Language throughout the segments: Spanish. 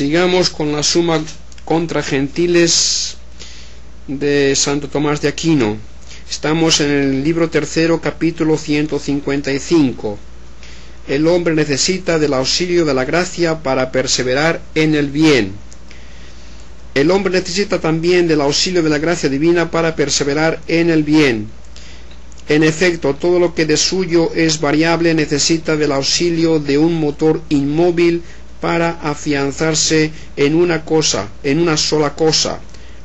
Sigamos con la Suma contra Gentiles de Santo Tomás de Aquino. Estamos en el libro tercero, capítulo 155. El hombre necesita del auxilio de la gracia para perseverar en el bien. El hombre necesita también del auxilio de la gracia divina para perseverar en el bien. En efecto, todo lo que de suyo es variable necesita del auxilio de un motor inmóvil para afianzarse en una sola cosa.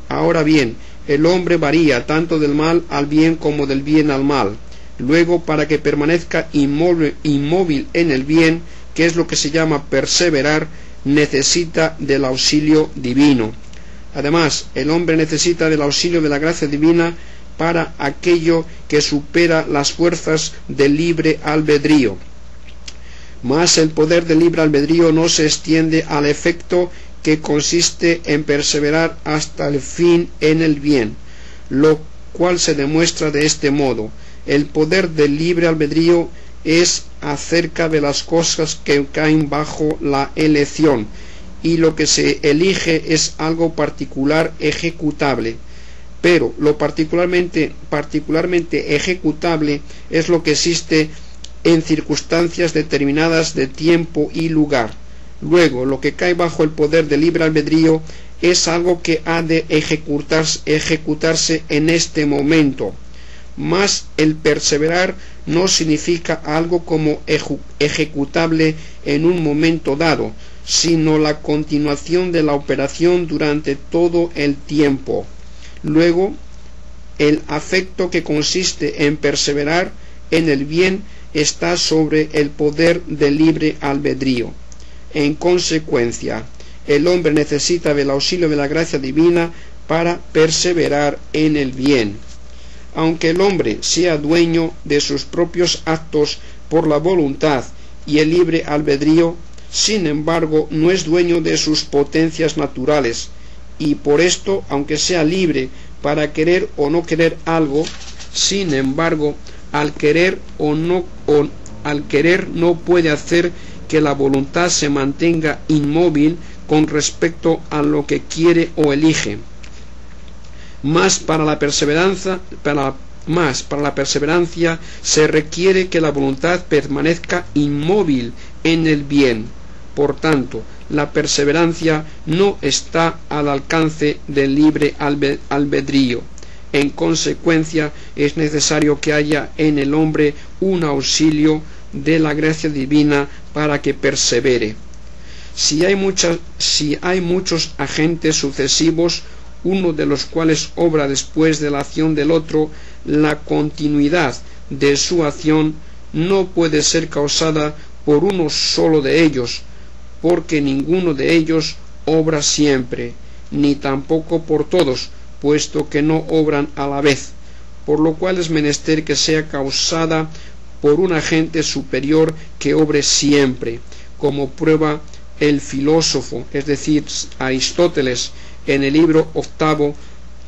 Ahora bien, el hombre varía tanto del mal al bien como del bien al mal. Luego, para que permanezca inmóvil en el bien, que es lo que se llama perseverar, necesita del auxilio divino. Además, el hombre necesita del auxilio de la gracia divina para aquello que supera las fuerzas del libre albedrío. Mas el poder del libre albedrío no se extiende al efecto que consiste en perseverar hasta el fin en el bien, lo cual se demuestra de este modo. El poder del libre albedrío es acerca de las cosas que caen bajo la elección, y lo que se elige es algo particular ejecutable. Pero lo particularmente ejecutable es lo que existe en circunstancias determinadas de tiempo y lugar. Luego, lo que cae bajo el poder del libre albedrío es algo que ha de ejecutarse en este momento. Mas el perseverar no significa algo como ejecutable en un momento dado, sino la continuación de la operación durante todo el tiempo. Luego, el afecto que consiste en perseverar en el bien está sobre el poder del libre albedrío. En consecuencia, el hombre necesita del auxilio de la gracia divina para perseverar en el bien. Aunque el hombre sea dueño de sus propios actos por la voluntad y el libre albedrío, sin embargo, no es dueño de sus potencias naturales, y por esto, aunque sea libre para querer o no querer algo, sin embargo, al querer no puede hacer que la voluntad se mantenga inmóvil con respecto a lo que quiere o elige. Mas para la perseverancia se requiere que la voluntad permanezca inmóvil en el bien. Por tanto, la perseverancia no está al alcance del libre albedrío. En consecuencia, es necesario que haya en el hombre un auxilio de la gracia divina para que persevere. Si hay muchos agentes sucesivos, uno de los cuales obra después de la acción del otro, la continuidad de su acción no puede ser causada por uno solo de ellos, porque ninguno de ellos obra siempre, ni tampoco por todos, puesto que no obran a la vez, por lo cual es menester que sea causada por un agente superior que obre siempre, como prueba el filósofo, es decir, Aristóteles, en el libro octavo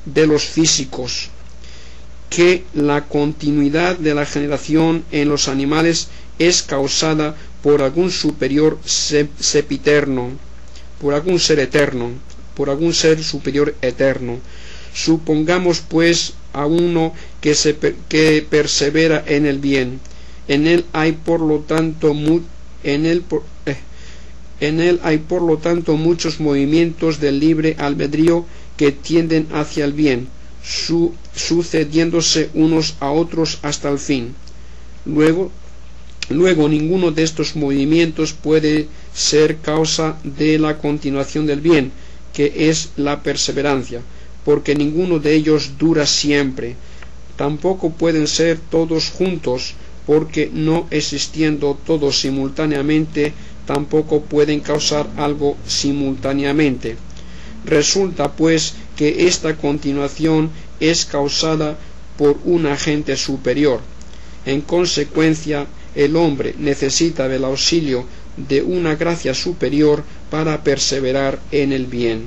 de los Físicos, que la continuidad de la generación en los animales es causada por algún superior sempiterno, por algún ser eterno, por algún ser superior eterno. Supongamos pues a uno que persevera en el bien. En él hay por lo tanto muchos movimientos del libre albedrío que tienden hacia el bien, sucediéndose unos a otros hasta el fin. Luego ninguno de estos movimientos puede ser causa de la continuación del bien, que es la perseverancia, porque ninguno de ellos dura siempre. Tampoco pueden ser todos juntos, porque no existiendo todos simultáneamente, tampoco pueden causar algo simultáneamente. Resulta pues que esta continuación es causada por un agente superior. En consecuencia, el hombre necesita del auxilio de una gracia superior para perseverar en el bien.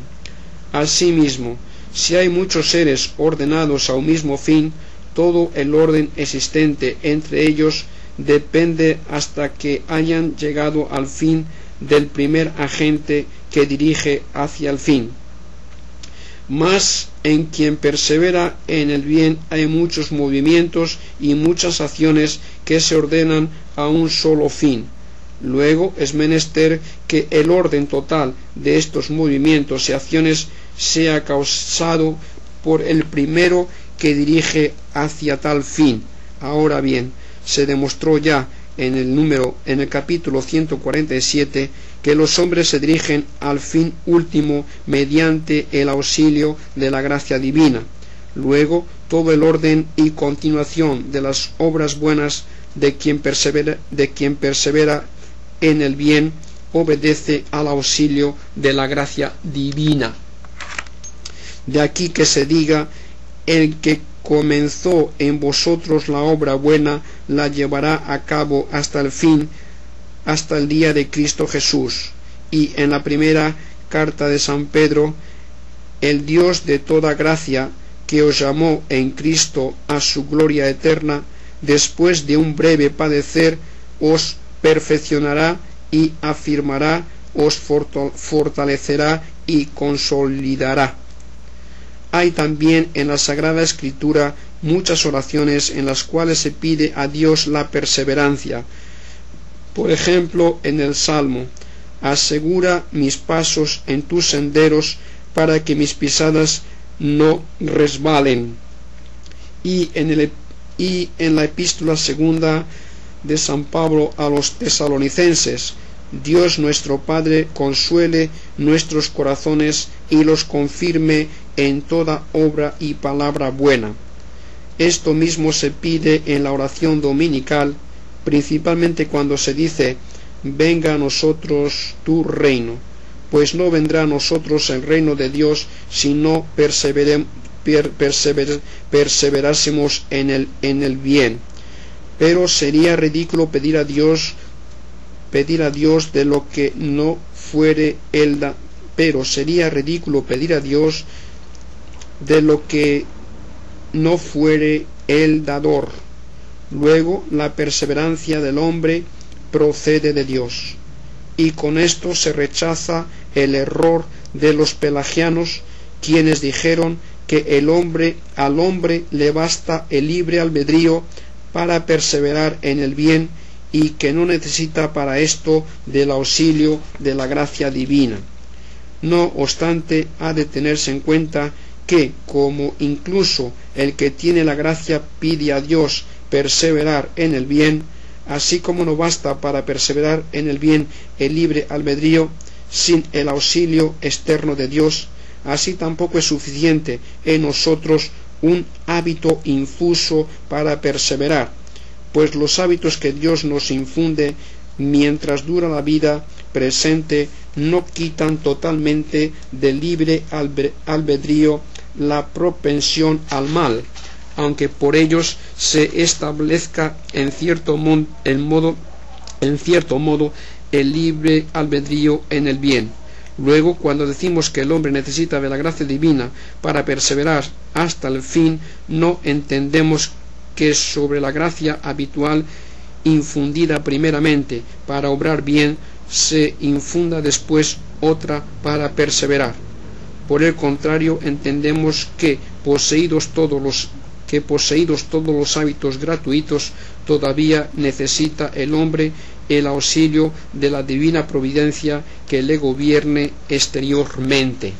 Asimismo, si hay muchos seres ordenados a un mismo fin, todo el orden existente entre ellos depende hasta que hayan llegado al fin del primer agente que dirige hacia el fin. Mas en quien persevera en el bien hay muchos movimientos y muchas acciones que se ordenan a un solo fin. Luego es menester que el orden total de estos movimientos y acciones sea causado por el primero que dirige hacia tal fin. Ahora bien, se demostró ya en el capítulo 147 que los hombres se dirigen al fin último mediante el auxilio de la gracia divina. Luego, todo el orden y continuación de las obras buenas de quien persevera en el bien obedece al auxilio de la gracia divina. De aquí que se diga: el que comenzó en vosotros la obra buena la llevará a cabo hasta el fin, hasta el día de Cristo Jesús. Y en la primera carta de San Pedro: el Dios de toda gracia, que os llamó en Cristo a su gloria eterna, después de un breve padecer, os perfeccionará y afirmará, os fortalecerá y consolidará. Hay también en la Sagrada Escritura muchas oraciones en las cuales se pide a Dios la perseverancia. Por ejemplo, en el Salmo: asegura mis pasos en tus senderos para que mis pisadas no resbalen. Y en la epístola segunda de San Pablo a los tesalonicenses: Dios nuestro Padre consuele nuestros corazones y los confirme en toda obra y palabra buena. Esto mismo se pide en la oración dominical, principalmente cuando se dice: venga a nosotros tu reino, pues no vendrá a nosotros el reino de Dios si no perseverásemos en el bien. Pero sería ridículo pedir a Dios de lo que no fuere el dador. Luego, la perseverancia del hombre procede de Dios, y con esto se rechaza el error de los pelagianos, quienes dijeron que al hombre le basta el libre albedrío para perseverar en el bien, y que no necesita para esto del auxilio de la gracia divina. No obstante, ha de tenerse en cuenta que, como incluso el que tiene la gracia pide a Dios perseverar en el bien, así como no basta para perseverar en el bien el libre albedrío sin el auxilio externo de Dios, así tampoco es suficiente en nosotros un hábito infuso para perseverar, pues los hábitos que Dios nos infunde mientras dura la vida presente no quitan totalmente del libre albedrío la propensión al mal, aunque por ellos se establezca en cierto modo el libre albedrío en el bien. Luego, cuando decimos que el hombre necesita de la gracia divina para perseverar hasta el fin, no entendemos que sobre la gracia habitual infundida primeramente para obrar bien se infunda después otra para perseverar. Por el contrario, entendemos que poseídos todos los hábitos gratuitos, todavía necesita el hombre el auxilio de la divina providencia que le gobierne exteriormente.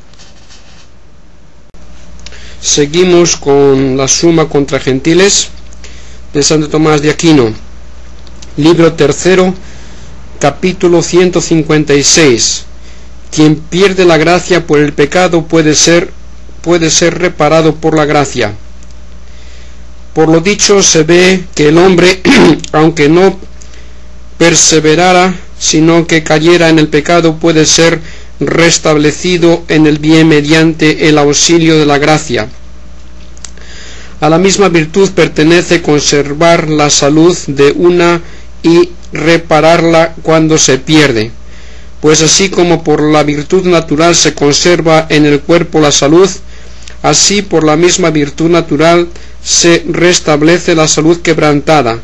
Seguimos con la Suma contra Gentiles de Santo Tomás de Aquino, libro tercero, capítulo 156. Quien pierde la gracia por el pecado puede ser reparado por la gracia. Por lo dicho se ve que el hombre, aunque no perseverara, sino que cayera en el pecado, puede ser restablecido en el bien mediante el auxilio de la gracia. A la misma virtud pertenece conservar la salud de una y repararla cuando se pierde, pues así como por la virtud natural se conserva en el cuerpo la salud, así por la misma virtud natural se restablece la salud quebrantada.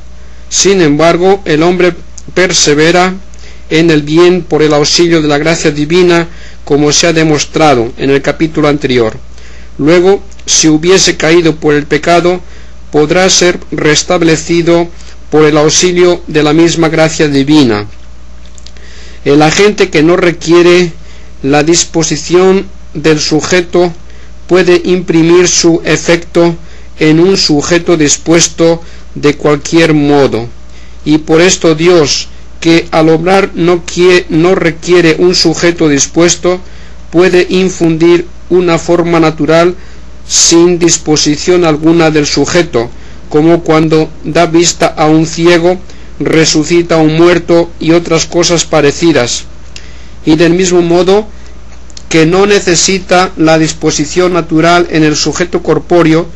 Sin embargo, el hombre persevera en el bien por el auxilio de la gracia divina, como se ha demostrado en el capítulo anterior. Luego, si hubiese caído por el pecado, podrá ser restablecido por el auxilio de la misma gracia divina. El agente que no requiere la disposición del sujeto puede imprimir su efecto en un sujeto dispuesto de cualquier modo, y por esto Dios, que al obrar no requiere un sujeto dispuesto, puede infundir una forma natural sin disposición alguna del sujeto, como cuando da vista a un ciego, resucita a un muerto y otras cosas parecidas. Y del mismo modo que no necesita la disposición natural en el sujeto corpóreo,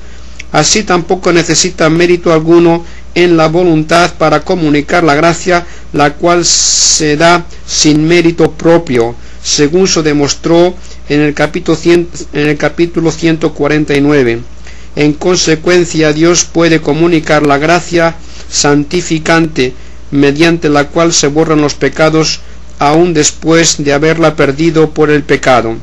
así tampoco necesita mérito alguno en la voluntad para comunicar la gracia, la cual se da sin mérito propio, según se demostró en el capítulo 149. En consecuencia, Dios puede comunicar la gracia santificante, mediante la cual se borran los pecados, aun después de haberla perdido por el pecado.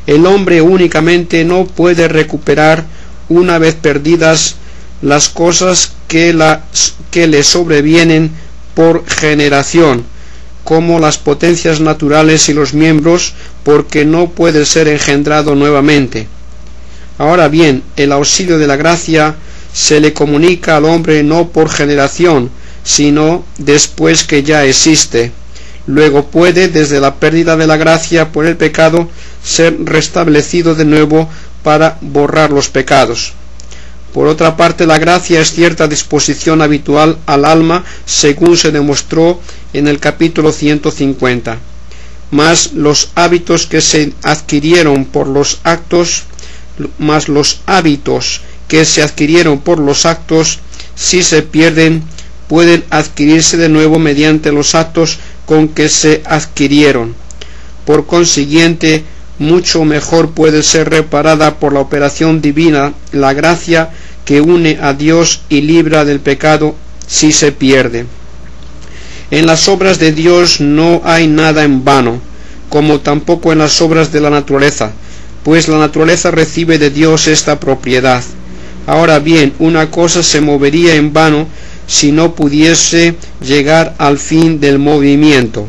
El hombre únicamente no puede recuperar, una vez perdidas, las cosas que le sobrevienen por generación, como las potencias naturales y los miembros, porque no puede ser engendrado nuevamente. Ahora bien, el auxilio de la gracia se le comunica al hombre no por generación, sino después que ya existe. Luego puede, desde la pérdida de la gracia por el pecado, ser restablecido de nuevo para borrar los pecados. Por otra parte, la gracia es cierta disposición habitual al alma, según se demostró en el capítulo 150. Mas los hábitos que se adquirieron por los actos, si se pierden, pueden adquirirse de nuevo mediante los actos con que se adquirieron. Por consiguiente, mucho mejor puede ser reparada por la operación divina la gracia que une a Dios y libra del pecado si se pierde. En las obras de Dios no hay nada en vano, como tampoco en las obras de la naturaleza, pues la naturaleza recibe de Dios esta propiedad. Ahora bien, una cosa se movería en vano si no pudiese llegar al fin del movimiento.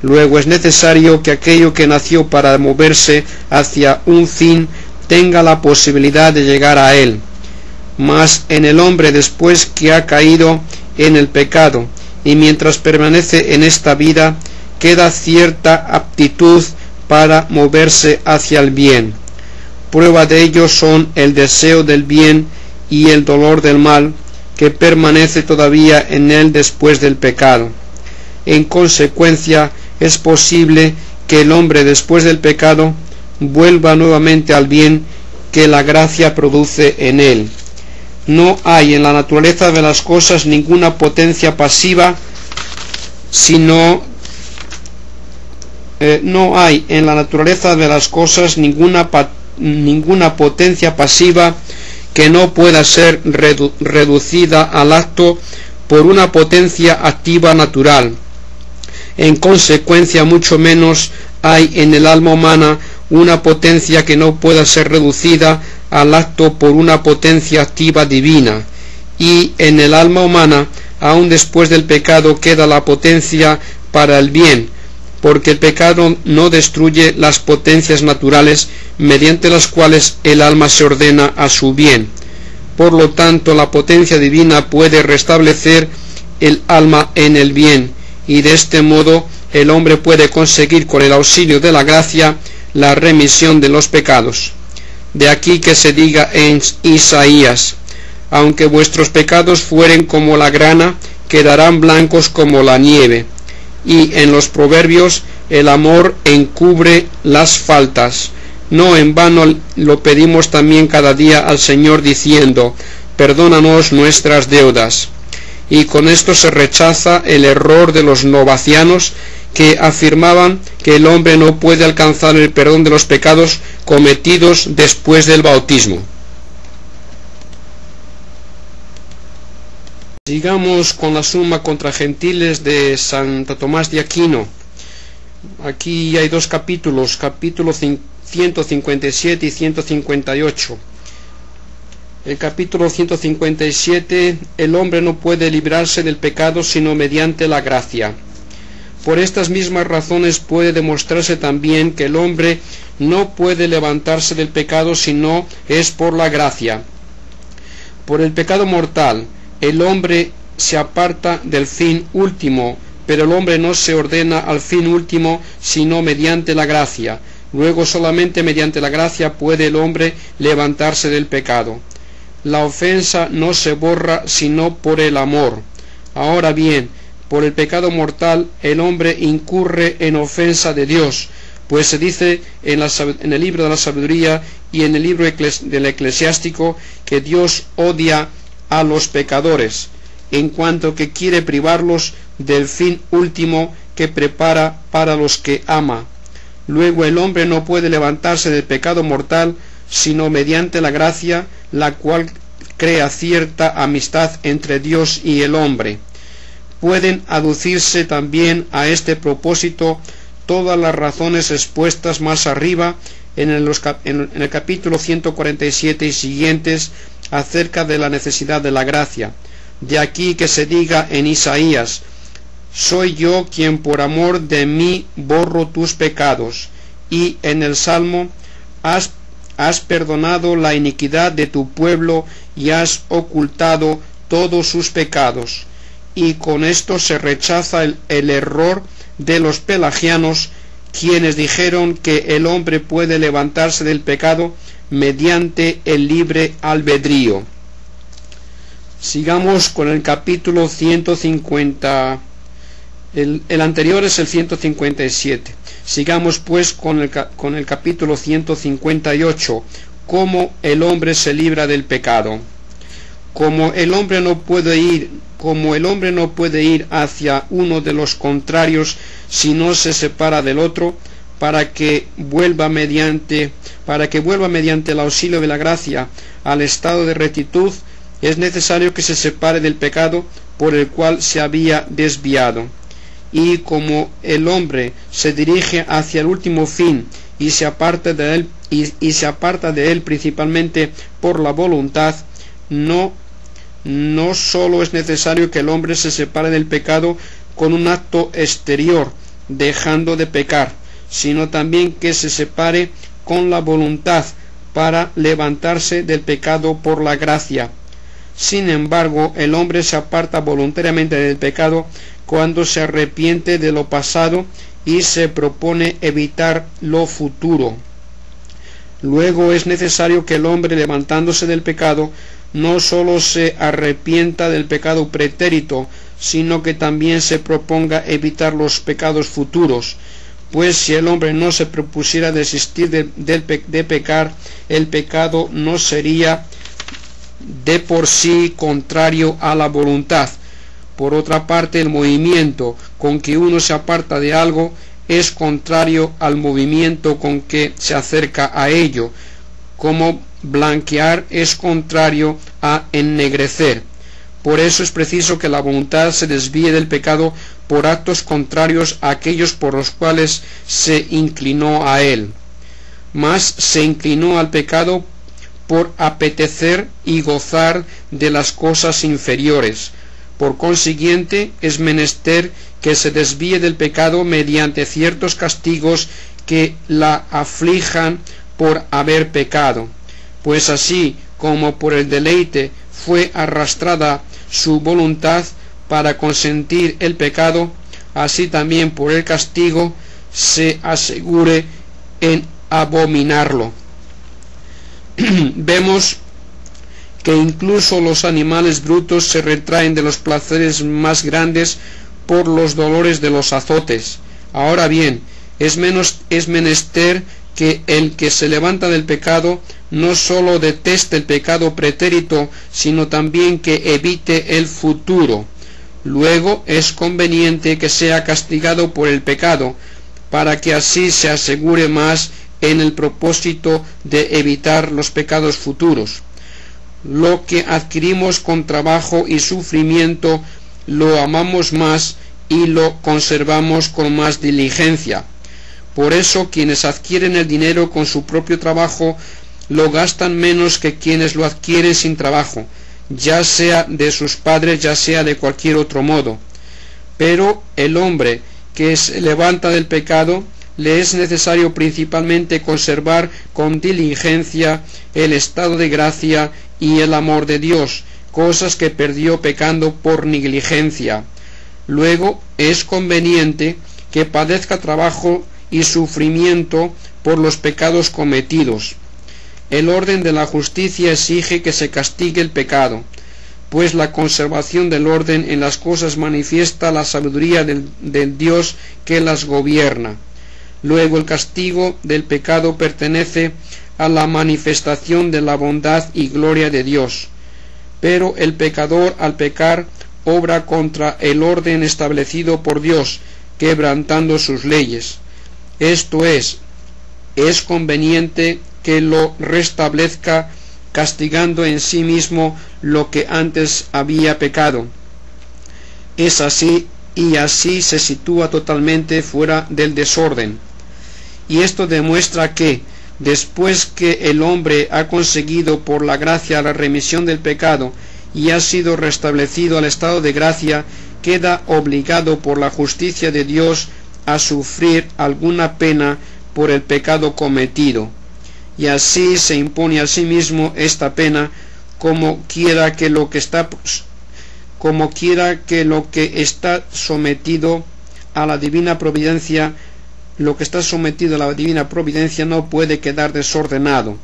Luego es necesario que aquello que nació para moverse hacia un fin tenga la posibilidad de llegar a él. Mas en el hombre, después que ha caído en el pecado y mientras permanece en esta vida, queda cierta aptitud para moverse hacia el bien. Prueba de ello son el deseo del bien y el dolor del mal, que permanece todavía en él después del pecado. En consecuencia, es posible que el hombre después del pecado vuelva nuevamente al bien que la gracia produce en él. No hay en la naturaleza de las cosas ninguna potencia pasiva, ninguna potencia pasiva que no pueda ser reducida al acto por una potencia activa natural. En consecuencia, mucho menos hay en el alma humana una potencia que no pueda ser reducida al acto por una potencia activa divina, y en el alma humana, aun después del pecado, queda la potencia para el bien, porque el pecado no destruye las potencias naturales mediante las cuales el alma se ordena a su bien. Por lo tanto, la potencia divina puede restablecer el alma en el bien, y de este modo el hombre puede conseguir con el auxilio de la gracia la remisión de los pecados. De aquí que se diga en Isaías: aunque vuestros pecados fueren como la grana, quedarán blancos como la nieve. Y en los proverbios: el amor encubre las faltas. No en vano lo pedimos también cada día al Señor, diciendo: perdónanos nuestras deudas. Y con esto se rechaza el error de los novacianos, que afirmaban que el hombre no puede alcanzar el perdón de los pecados cometidos después del bautismo. Sigamos con la Summa contra Gentiles de Santo Tomás de Aquino. Aquí hay dos capítulos, capítulo 157 y 158. El capítulo 157, el hombre no puede librarse del pecado sino mediante la gracia. Por estas mismas razones puede demostrarse también que el hombre no puede levantarse del pecado si no es por la gracia. Por el pecado mortal, el hombre se aparta del fin último, pero el hombre no se ordena al fin último sino mediante la gracia. Luego solamente mediante la gracia puede el hombre levantarse del pecado. La ofensa no se borra sino por el amor. Ahora bien, por el pecado mortal el hombre incurre en ofensa de Dios, pues se dice en el libro de la sabiduría y en el libro del eclesiástico que Dios odia a los pecadores, en cuanto que quiere privarlos del fin último que prepara para los que ama. Luego el hombre no puede levantarse del pecado mortal sino mediante la gracia, la cual crea cierta amistad entre Dios y el hombre. Pueden aducirse también a este propósito todas las razones expuestas más arriba en el capítulo 147 y siguientes acerca de la necesidad de la gracia. De aquí que se diga en Isaías: soy yo quien por amor de mí borro tus pecados. Y en el Salmo: has perdonado la iniquidad de tu pueblo y has ocultado todos sus pecados. Y con esto se rechaza el error de los pelagianos, quienes dijeron que el hombre puede levantarse del pecado mediante el libre albedrío. Sigamos con el capítulo 150. El anterior es el 157. Sigamos pues con el capítulo 158, cómo el hombre se libra del pecado. Como el hombre no puede ir hacia uno de los contrarios si no se separa del otro, para que vuelva mediante el auxilio de la gracia al estado de rectitud, es necesario que se separe del pecado por el cual se había desviado. Y como el hombre se dirige hacia el último fin y se aparta de él principalmente por la voluntad, no sólo es necesario que el hombre se separe del pecado con un acto exterior, dejando de pecar, sino también que se separe con la voluntad para levantarse del pecado por la gracia. Sin embargo, el hombre se aparta voluntariamente del pecado cuando se arrepiente de lo pasado y se propone evitar lo futuro. Luego es necesario que el hombre, levantándose del pecado, no sólo se arrepienta del pecado pretérito, sino que también se proponga evitar los pecados futuros. Pues si el hombre no se propusiera desistir de pecar, el pecado no sería de por sí contrario a la voluntad. Por otra parte, el movimiento con que uno se aparta de algo es contrario al movimiento con que se acerca a ello, como blanquear es contrario a ennegrecer. Por eso es preciso que la voluntad se desvíe del pecado por actos contrarios a aquellos por los cuales se inclinó a él. Mas se inclinó al pecado por apetecer y gozar de las cosas inferiores. Por consiguiente, es menester que se desvíe del pecado mediante ciertos castigos que la aflijan por haber pecado. Pues así como por el deleite fue arrastrada su voluntad para consentir el pecado, así también por el castigo se asegure en abominarlo. Vemos que incluso los animales brutos se retraen de los placeres más grandes por los dolores de los azotes. Ahora bien, es menester que el que se levanta del pecado no sólo deteste el pecado pretérito, sino también que evite el futuro. Luego es conveniente que sea castigado por el pecado, para que así se asegure más en el propósito de evitar los pecados futuros. Lo que adquirimos con trabajo y sufrimiento lo amamos más y lo conservamos con más diligencia. Por eso quienes adquieren el dinero con su propio trabajo lo gastan menos que quienes lo adquieren sin trabajo, ya sea de sus padres, ya sea de cualquier otro modo. Pero el hombre que se levanta del pecado, le es necesario principalmente conservar con diligencia el estado de gracia y el amor de Dios, cosas que perdió pecando por negligencia. Luego es conveniente que padezca trabajo y sufrimiento por los pecados cometidos. El orden de la justicia exige que se castigue el pecado, pues la conservación del orden en las cosas manifiesta la sabiduría del Dios que las gobierna. Luego el castigo del pecado pertenece a la manifestación de la bondad y gloria de Dios. Pero el pecador al pecar obra contra el orden establecido por Dios, quebrantando sus leyes. Esto es conveniente que lo restablezca castigando en sí mismo lo que antes había pecado. Es así, y así se sitúa totalmente fuera del desorden. Y esto demuestra que, después que el hombre ha conseguido por la gracia la remisión del pecado y ha sido restablecido al estado de gracia, queda obligado por la justicia de Dios a sufrir alguna pena por el pecado cometido, y así se impone a sí mismo esta pena, como quiera que lo que está sometido a la divina providencia, no puede quedar desordenado.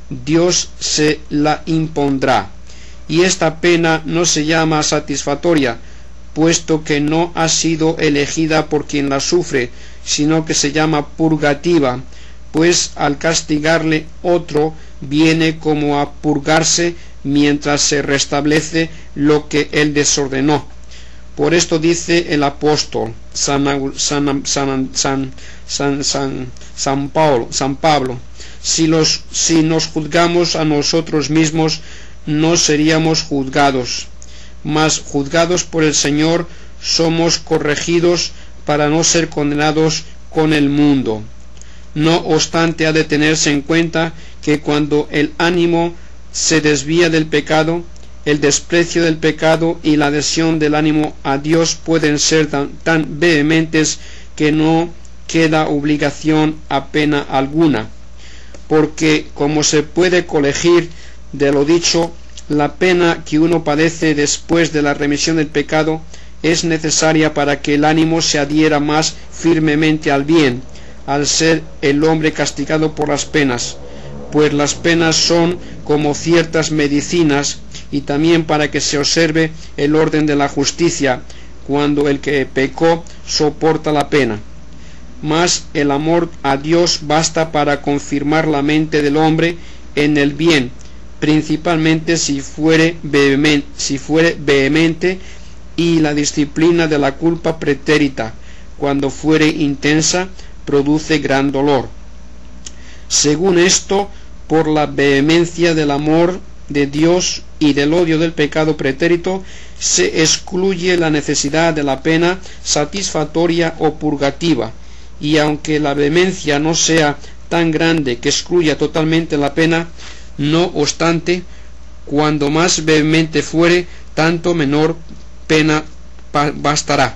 Dios se la impondrá, y esta pena no se llama satisfactoria, puesto que no ha sido elegida por quien la sufre, sino que se llama purgativa, pues al castigarle otro viene como a purgarse mientras se restablece lo que él desordenó. Por esto dice el apóstol San Pablo, si nos juzgamos a nosotros mismos, no seríamos juzgados, mas juzgados por el Señor somos corregidos para no ser condenados con el mundo. No obstante, ha de tenerse en cuenta que cuando el ánimo se desvía del pecado, el desprecio del pecado y la adhesión del ánimo a Dios pueden ser tan vehementes que no queda obligación a pena alguna, porque, como se puede colegir de lo dicho, la pena que uno padece después de la remisión del pecado es necesaria para que el ánimo se adhiera más firmemente al bien, al ser el hombre castigado por las penas, pues las penas son como ciertas medicinas, y también para que se observe el orden de la justicia, cuando el que pecó soporta la pena. Mas el amor a Dios basta para confirmar la mente del hombre en el bien, principalmente si fuere vehemente, y la disciplina de la culpa pretérita, cuando fuere intensa, produce gran dolor. Según esto, por la vehemencia del amor de Dios y del odio del pecado pretérito, se excluye la necesidad de la pena satisfactoria o purgativa, y aunque la vehemencia no sea tan grande que excluya totalmente la pena, no obstante, cuando más vehemente fuere, tanto menor pena bastará.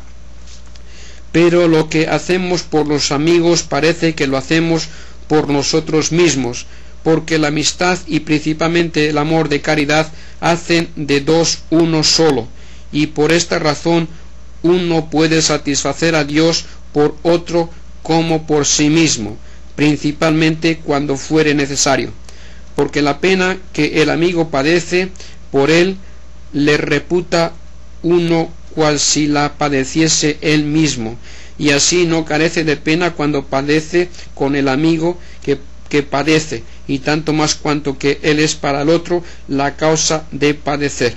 Pero lo que hacemos por los amigos parece que lo hacemos por nosotros mismos, porque la amistad y principalmente el amor de caridad hacen de dos uno solo, y por esta razón uno puede satisfacer a Dios por otro como por sí mismo, principalmente cuando fuere necesario, porque la pena que el amigo padece por él le reputa uno cual si la padeciese él mismo, y así no carece de pena cuando padece con el amigo que padece, y tanto más cuanto que él es para el otro la causa de padecer.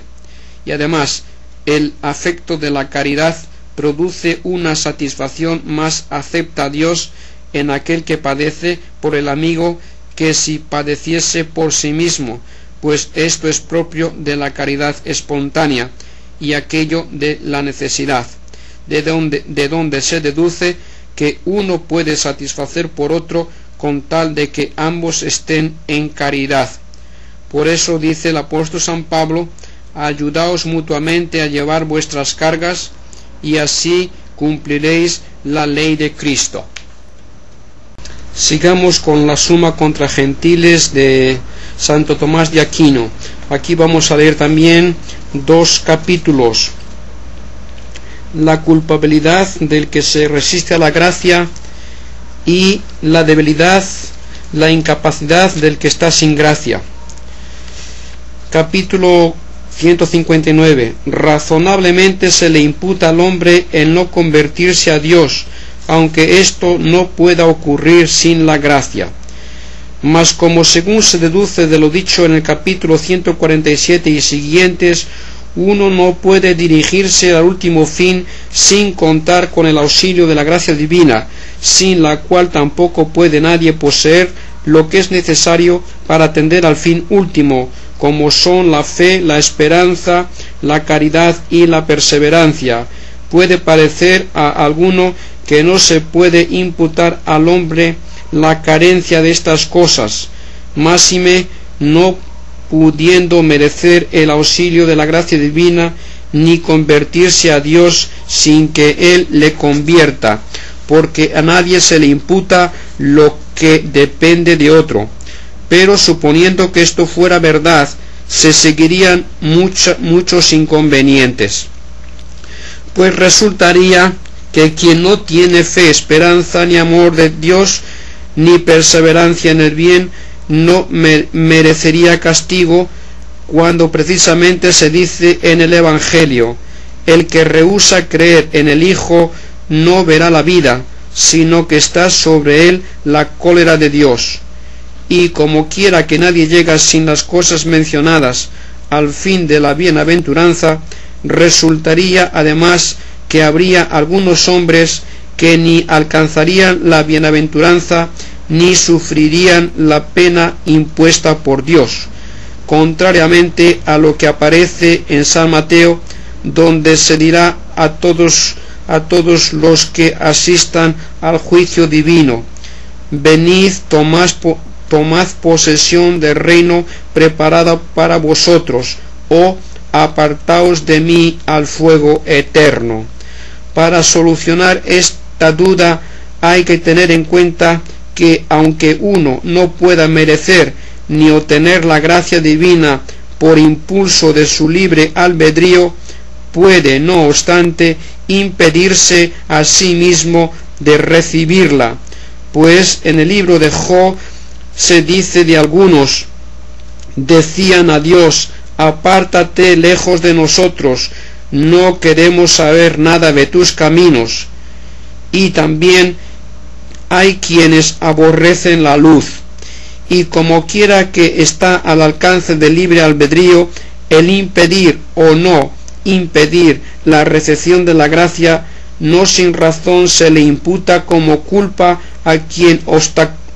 Y además, el afecto de la caridad produce una satisfacción más acepta a Dios en aquel que padece por el amigo que si padeciese por sí mismo, pues esto es propio de la caridad espontánea y aquello de la necesidad, de donde se deduce que uno puede satisfacer por otro con tal de que ambos estén en caridad. Por eso dice el apóstol San Pablo: ayudaos mutuamente a llevar vuestras cargas y así cumpliréis la ley de Cristo. Sigamos con la Suma contra Gentiles de Santo Tomás de Aquino. Aquí vamos a leer también 2 capítulos: la culpabilidad del que se resiste a la gracia y la debilidad, la incapacidad del que está sin gracia. Capítulo 159. Razonablemente se le imputa al hombre el no convertirse a Dios, aunque esto no pueda ocurrir sin la gracia. Mas como según se deduce de lo dicho en el capítulo 147 y siguientes, uno no puede dirigirse al último fin sin contar con el auxilio de la gracia divina, sin la cual tampoco puede nadie poseer lo que es necesario para atender al fin último, como son la fe, la esperanza, la caridad y la perseverancia. Puede parecer a alguno que no se puede imputar al hombre la carencia de estas cosas, máxime no pudiendo merecer el auxilio de la gracia divina, ni convertirse a Dios sin que Él le convierta, porque a nadie se le imputa lo que depende de otro. Pero suponiendo que esto fuera verdad, se seguirían muchos inconvenientes, pues resultaría que quien no tiene fe, esperanza ni amor de Dios, ni perseverancia en el bien, no merecería castigo, cuando precisamente se dice en el Evangelio: el que rehúsa creer en el Hijo no verá la vida, sino que está sobre él la cólera de Dios. Y como quiera que nadie llega sin las cosas mencionadas al fin de la bienaventuranza, resultaría además que habría algunos hombres que ni alcanzarían la bienaventuranza ni sufrirían la pena impuesta por Dios, contrariamente a lo que aparece en San Mateo, donde se dirá a todos los que asistan al juicio divino: venid, tomad posesión del reino preparado para vosotros, o apartaos de mí al fuego eterno. Para solucionar esta duda hay que tener en cuenta que aunque uno no pueda merecer ni obtener la gracia divina por impulso de su libre albedrío, puede, no obstante, impedirse a sí mismo de recibirla, pues en el libro de Job se dice de algunos: decían a Dios: apártate lejos de nosotros, no queremos saber nada de tus caminos. Y también hay quienes aborrecen la luz, y como quiera que está al alcance del libre albedrío el impedir o no impedir la recepción de la gracia, no sin razón se le imputa como culpa a quien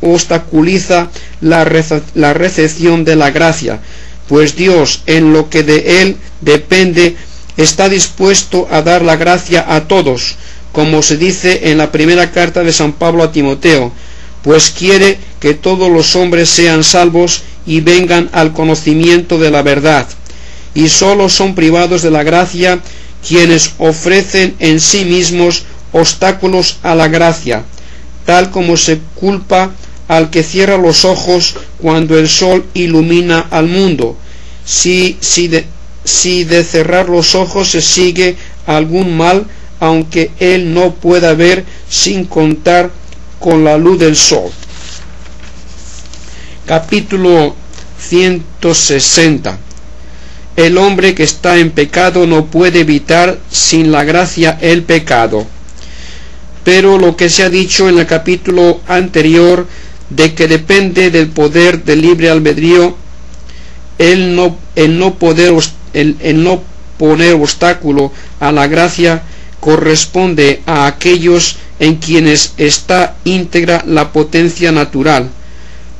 obstaculiza la recepción de la gracia, pues Dios, en lo que de él depende, está dispuesto a dar la gracia a todos, como se dice en la primera carta de San Pablo a Timoteo, pues quiere que todos los hombres sean salvos y vengan al conocimiento de la verdad, y sólo son privados de la gracia quienes ofrecen en sí mismos obstáculos a la gracia, tal como se culpa al que cierra los ojos cuando el sol ilumina al mundo, si de cerrar los ojos se sigue algún mal, aunque él no pueda ver sin contar con la luz del sol. Capítulo 160. El hombre que está en pecado no puede evitar sin la gracia el pecado. Pero lo que se ha dicho en el capítulo anterior, de que depende del poder del libre albedrío, el no poner obstáculo a la gracia, corresponde a aquellos en quienes está íntegra la potencia natural.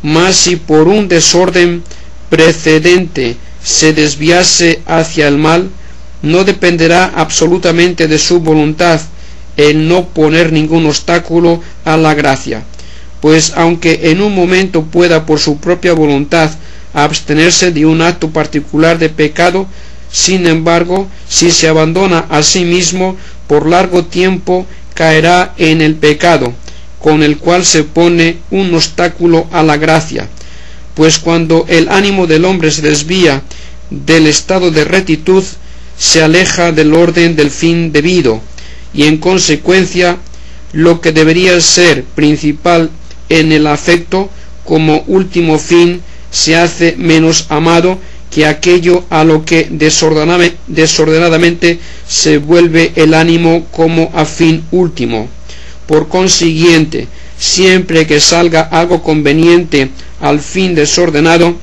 Mas si por un desorden precedente se desviase hacia el mal, no dependerá absolutamente de su voluntad el no poner ningún obstáculo a la gracia. Pues aunque en un momento pueda por su propia voluntad abstenerse de un acto particular de pecado, sin embargo, si se abandona a sí mismo por largo tiempo, caerá en el pecado, con el cual se pone un obstáculo a la gracia. Pues cuando el ánimo del hombre se desvía del estado de rectitud, se aleja del orden del fin debido, y en consecuencia, lo que debería ser principal en el afecto como último fin se hace menos amado que aquello a lo que desordenadamente se vuelve el ánimo como a fin último. Por consiguiente, siempre que salga algo conveniente al fin desordenado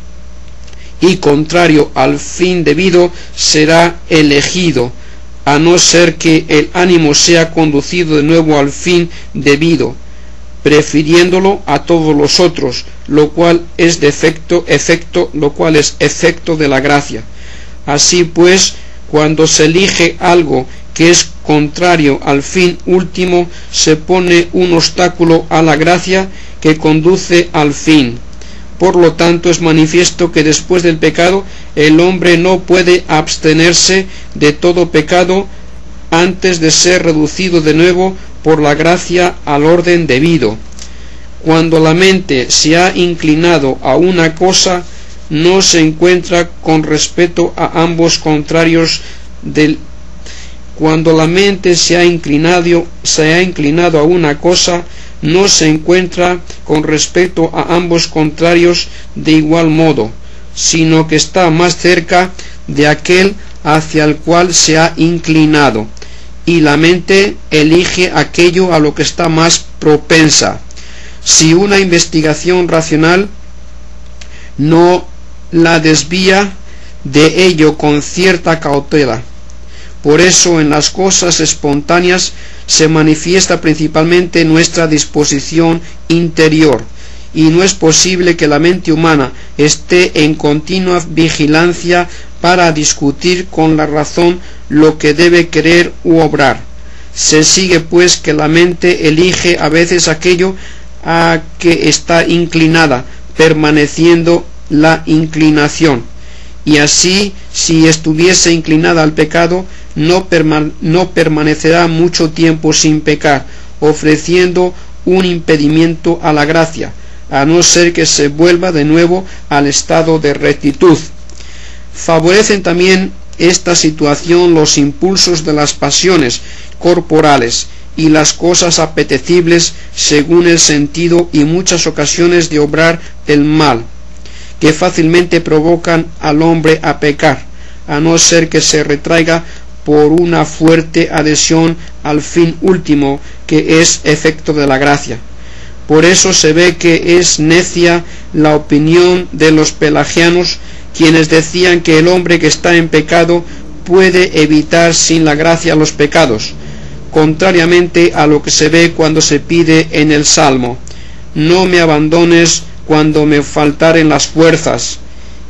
y contrario al fin debido, será elegido, a no ser que el ánimo sea conducido de nuevo al fin debido, prefiriéndolo a todos los otros, lo cual es efecto de la gracia. Así pues, cuando se elige algo que es contrario al fin último, se pone un obstáculo a la gracia que conduce al fin. Por lo tanto, es manifiesto que después del pecado el hombre no puede abstenerse de todo pecado antes de ser reducido de nuevo por la gracia al orden debido. Cuando la mente se ha inclinado a una cosa, no se encuentra con respecto a ambos contrarios del. Cuando la mente se ha inclinado a una cosa, no se encuentra con respecto a ambos contrarios de igual modo, sino que está más cerca de aquel hacia el cual se ha inclinado, y la mente elige aquello a lo que está más propensa. Si una investigación racional no la desvía de ello con cierta cautela. Por eso en las cosas espontáneas se manifiesta principalmente nuestra disposición interior, y no es posible que la mente humana esté en continua vigilancia para discutir con la razón lo que debe querer u obrar. Se sigue pues que la mente elige a veces aquello a que está inclinada, permaneciendo la inclinación, y así, si estuviese inclinada al pecado, no permanecerá mucho tiempo sin pecar, ofreciendo un impedimento a la gracia, a no ser que se vuelva de nuevo al estado de rectitud. Favorecen también esta situación los impulsos de las pasiones corporales y las cosas apetecibles según el sentido y muchas ocasiones de obrar el mal, que fácilmente provocan al hombre a pecar, a no ser que se retraiga por una fuerte adhesión al fin último, que es efecto de la gracia. Por eso se ve que es necia la opinión de los pelagianos, quienes decían que el hombre que está en pecado puede evitar sin la gracia los pecados, contrariamente a lo que se ve cuando se pide en el Salmo: no me abandones cuando me faltaren las fuerzas.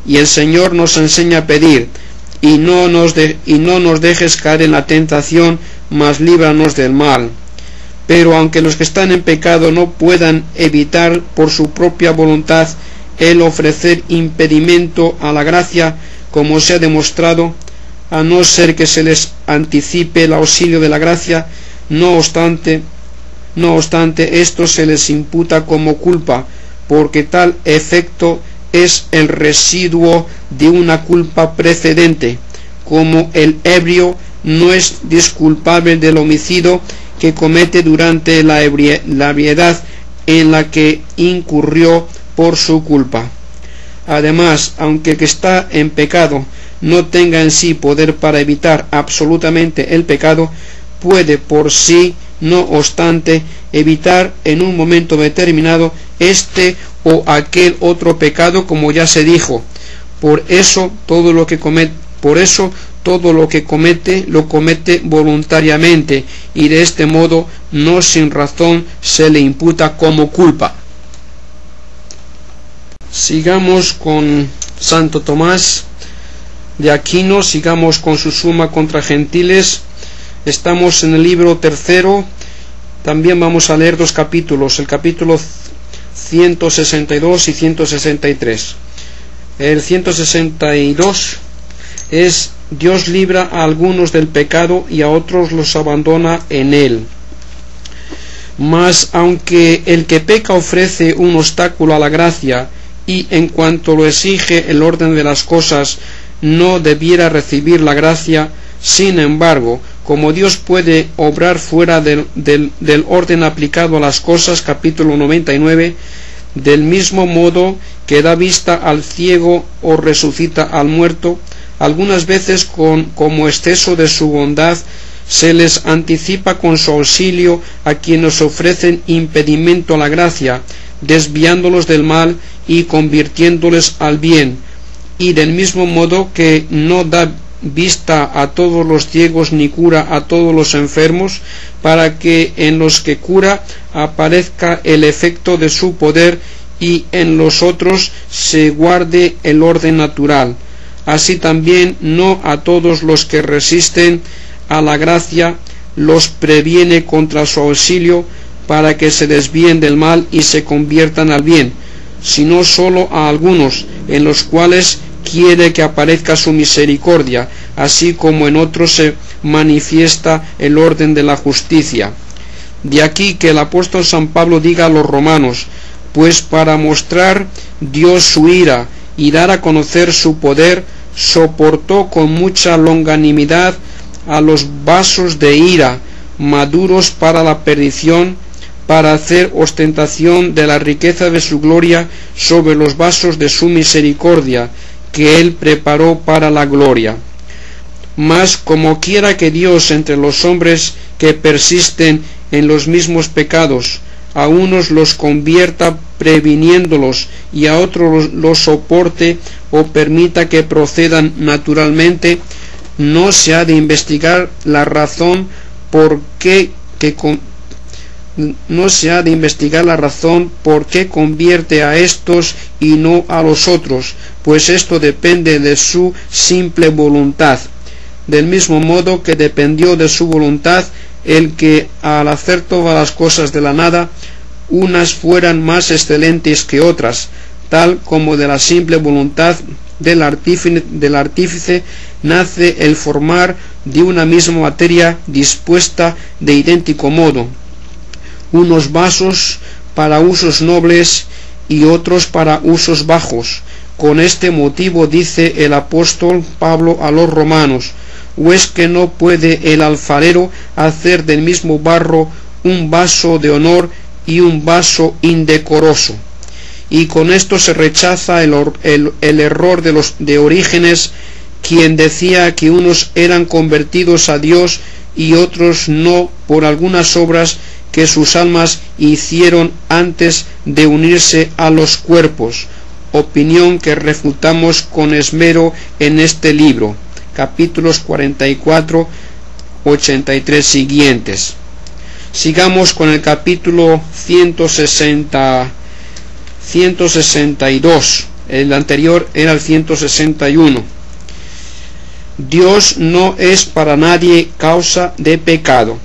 Y el Señor nos enseña a pedir: y no nos dejes caer en la tentación, mas líbranos del mal. Pero aunque los que están en pecado no puedan evitar por su propia voluntad el ofrecer impedimento a la gracia, como se ha demostrado, a no ser que se les anticipe el auxilio de la gracia, no obstante esto se les imputa como culpa, porque tal efecto es el residuo de una culpa precedente, como el ebrio no es disculpable del homicidio que comete durante la ebriedad en la que incurrió por su culpa. Además, aunque el que está en pecado no tenga en sí poder para evitar absolutamente el pecado, puede por sí, no obstante, evitar en un momento determinado este o aquel otro pecado, como ya se dijo. Por eso todo lo que comete lo comete voluntariamente, y de este modo no sin razón se le imputa como culpa. Sigamos con Santo Tomás de Aquino, sigamos con su Suma contra Gentiles. Estamos en el libro 3, también vamos a leer dos capítulos, el capítulo 162 y 163. El 162 es: Dios libra a algunos del pecado y a otros los abandona en él. Mas aunque el que peca ofrece un obstáculo a la gracia, y en cuanto lo exige el orden de las cosas, no debiera recibir la gracia, sin embargo, como Dios puede obrar fuera del orden aplicado a las cosas, capítulo 99, del mismo modo que da vista al ciego o resucita al muerto, algunas veces como exceso de su bondad se les anticipa con su auxilio a quienes ofrecen impedimento a la gracia, desviándolos del mal y convirtiéndoles al bien, y del mismo modo que no da vista a todos los ciegos ni cura a todos los enfermos, para que en los que cura aparezca el efecto de su poder y en los otros se guarde el orden natural. Así también no a todos los que resisten a la gracia los previene contra su auxilio, para que se desvíen del mal y se conviertan al bien, sino sólo a algunos, en los cuales quiere que aparezca su misericordia, así como en otros se manifiesta el orden de la justicia. De aquí que el apóstol San Pablo diga a los romanos: pues para mostrar Dios su ira y dar a conocer su poder, soportó con mucha longanimidad a los vasos de ira, maduros para la perdición, para hacer ostentación de la riqueza de su gloria sobre los vasos de su misericordia, que él preparó para la gloria. Mas como quiera que Dios entre los hombres que persisten en los mismos pecados, a unos los convierta previniéndolos y a otros los soporte o permita que procedan naturalmente, no se ha de investigar la razón por qué convierte a estos y no a los otros, pues esto depende de su simple voluntad. Del mismo modo que dependió de su voluntad el que, al hacer todas las cosas de la nada, unas fueran más excelentes que otras, tal como de la simple voluntad del artífice nace el formar de una misma materia dispuesta de idéntico modo, unos vasos para usos nobles y otros para usos bajos. Con este motivo dice el apóstol Pablo a los romanos: ¿o es que no puede el alfarero hacer del mismo barro un vaso de honor y un vaso indecoroso? Y con esto se rechaza el error de Orígenes, quien decía que unos eran convertidos a Dios y otros no, por algunas obras que sus almas hicieron antes de unirse a los cuerpos, opinión que refutamos con esmero en este libro, capítulos 44, 83 siguientes. Sigamos con el capítulo 162, el anterior era el 161. Dios no es para nadie causa de pecado.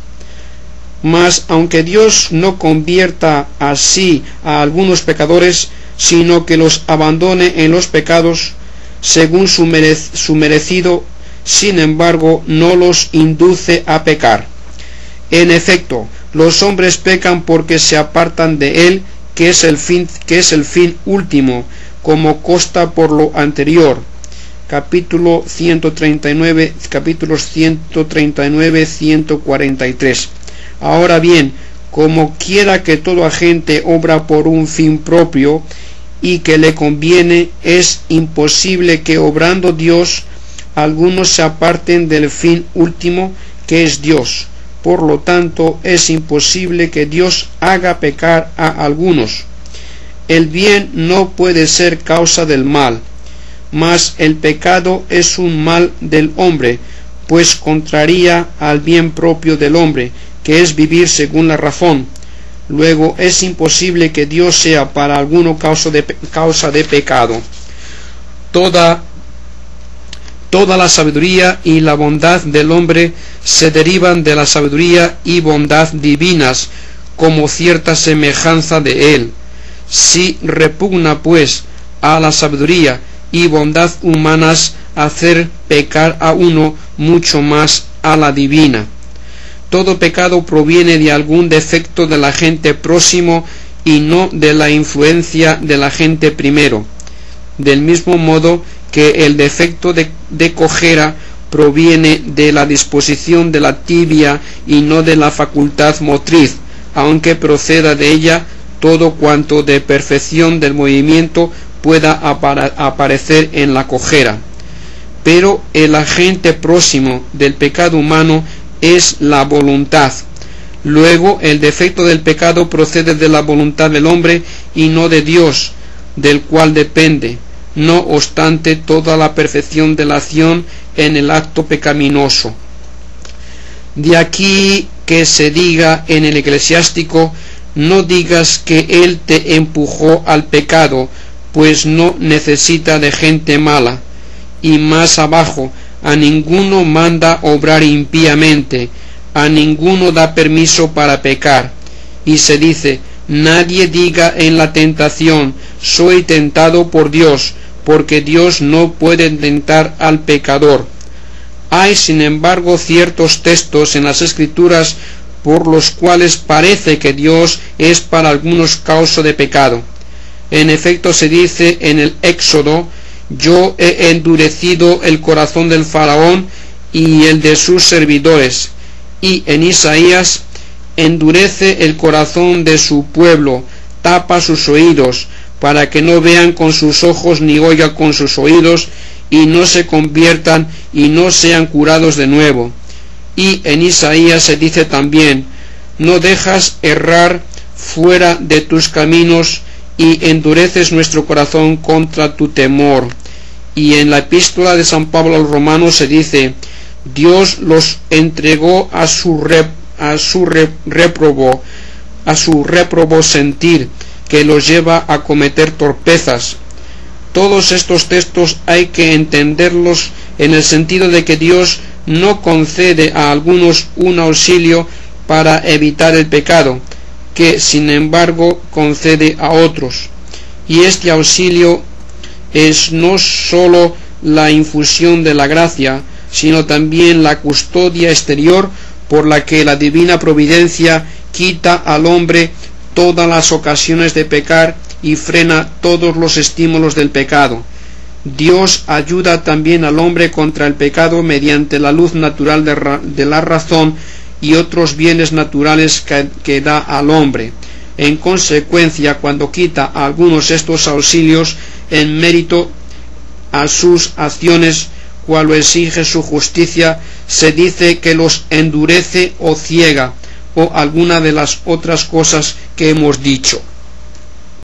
Mas aunque Dios no convierta así a algunos pecadores, sino que los abandone en los pecados según su merecido, sin embargo no los induce a pecar. En efecto, los hombres pecan porque se apartan de él, que es el fin último, como consta por lo anterior. Capítulos 139, 143. Ahora bien, como quiera que todo agente obra por un fin propio y que le conviene, es imposible que obrando Dios algunos se aparten del fin último, que es Dios. Por lo tanto, es imposible que Dios haga pecar a algunos. El bien no puede ser causa del mal, mas el pecado es un mal del hombre, pues contraría al bien propio del hombre, que es vivir según la razón. Luego es imposible que Dios sea para alguno causa de pecado. Toda la sabiduría y la bondad del hombre se derivan de la sabiduría y bondad divinas, como cierta semejanza de él. Si repugna pues a la sabiduría y bondad humanas hacer pecar a uno, mucho más a la divina. Todo pecado proviene de algún defecto del agente próximo y no de la influencia del agente primero. Del mismo modo que el defecto de cojera proviene de la disposición de la tibia y no de la facultad motriz, aunque proceda de ella todo cuanto de perfección del movimiento pueda aparecer en la cojera. Pero el agente próximo del pecado humano es la voluntad. Luego el defecto del pecado procede de la voluntad del hombre y no de Dios, del cual depende, no obstante toda la perfección de la acción en el acto pecaminoso. De aquí que se diga en el Eclesiástico: no digas que él te empujó al pecado, pues no necesita de gente mala. Y más abajo: a ninguno manda obrar impíamente, a ninguno da permiso para pecar. Y se dice: nadie diga en la tentación: soy tentado por Dios, porque Dios no puede tentar al pecador. Hay, sin embargo, ciertos textos en las Escrituras por los cuales parece que Dios es para algunos causa de pecado. En efecto, se dice en el Éxodo: yo he endurecido el corazón del faraón y el de sus servidores. Y en Isaías: endurece el corazón de su pueblo, tapa sus oídos, para que no vean con sus ojos ni oigan con sus oídos, y no se conviertan y no sean curados de nuevo. Y en Isaías se dice también: no dejas errar fuera de tus caminos, y endureces nuestro corazón contra tu temor. Y en la epístola de San Pablo a los Romanos se dice: Dios los entregó a su réprobo sentir, que los lleva a cometer torpezas. Todos estos textos hay que entenderlos en el sentido de que Dios no concede a algunos un auxilio para evitar el pecado, que sin embargo concede a otros. Y este auxilio es no sólo la infusión de la gracia, sino también la custodia exterior por la que la divina providencia quita al hombre todas las ocasiones de pecar y frena todos los estímulos del pecado. Dios ayuda también al hombre contra el pecado mediante la luz natural de la razón y otros bienes naturales que da al hombre. En consecuencia, cuando quita a algunos estos auxilios en mérito a sus acciones, cual lo exige su justicia, se dice que los endurece o ciega, o alguna de las otras cosas que hemos dicho.